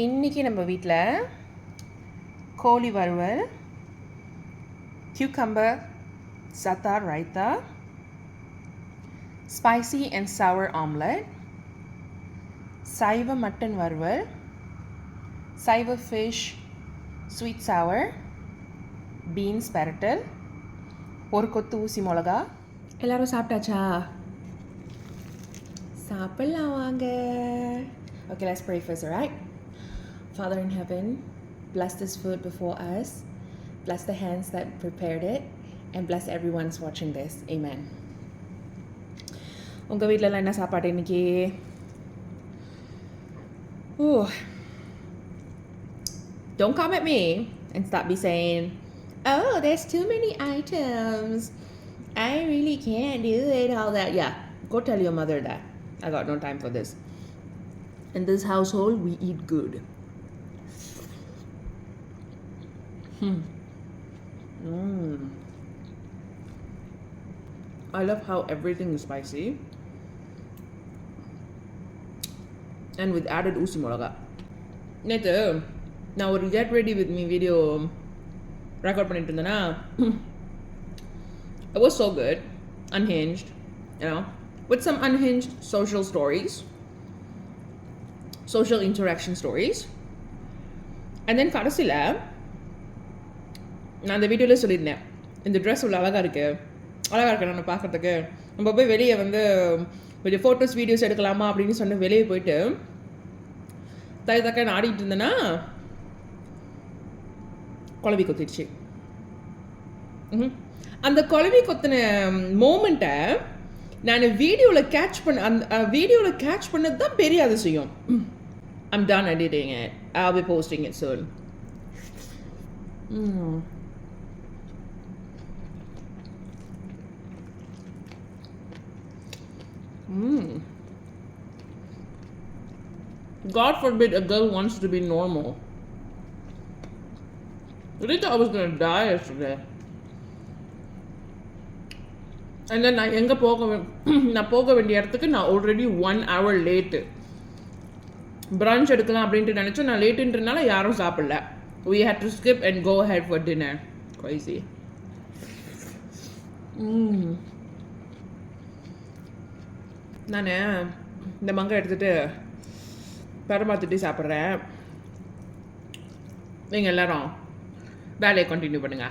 இன்றைக்கி நம்ம வீட்டில் கோழி வறுவல், cucumber za'atar raita, spicy and sour omelette, சைவ மட்டன் வறுவல், சைவ ஃபிஷ் sweet sour, பீன்ஸ் பெரட்டல், ஒரு கொத்து ஊசி மிளகா. எல்லாரும் சாப்பிட்டாச்சா? சாப்பிடலாம் வாங்க. Okay, let's pray first, all right? Father in heaven, bless this food before us, bless the hands that prepared it, and bless everyone who's watching this. Amen. உங்கள் வீட்டிலலாம் என்ன சாப்பாடு இன்னைக்கு? Ooh. Don't come at me and stop me saying, oh, there's too many items. I really can't do it, all that. Yeah, go tell your mother that. I got no time for this. In this household, we eat good. I love how everything is spicy and with added ஊசி மிளகா. நேற்று நான் ஒரு get ready with me video record பண்ணிட்டு இருந்தேன்னா, it was so good, unhinged, you know, with some unhinged social stories, social interaction stories. And then கடைசியில் நான் அந்த வீடியோவில் சொல்லியிருந்தேன், இந்த ட்ரெஸ் உள்ள அழகாக இருக்கு நான் பார்க்குறதுக்கு, நம்ம போய் வெளியே வந்து கொஞ்சம் ஃபோட்டோஸ் வீடியோஸ் எடுக்கலாமா அப்படின்னு சொன்ன வெளியே போயிட்டு தக்கன்னு ஆடிட்டு இருந்தேன்னா குழவி கொத்திடுச்சு. அந்த குழவி கொத்தின மோமெண்ட்டை நான் வீடியோவில் கேட்ச் பண்ணது தான் பெரிய அதிசயம். I'm done editing it. I'll be posting it soon. God forbid a girl wants to be normal. I thought I was going to die yesterday. And then நான் போக வேண்டிய இடத்துக்கு நான் ஆல்ரெடி 1 hour லேட்டு. பிரஞ்ச் எடுக்கலாம் அப்படின்ட்டு நினச்சோம். நான் லேட்டுன்றனால யாரும் சாப்பிடல. We had to skip and go ahead for dinner. Crazy. நான் இந்த மங்கை எடுத்துகிட்டு பரமாத்திட்டு சாப்பிட்றேன். நீங்கள் எல்லாரும் வேலையை கண்டினியூ பண்ணுங்க.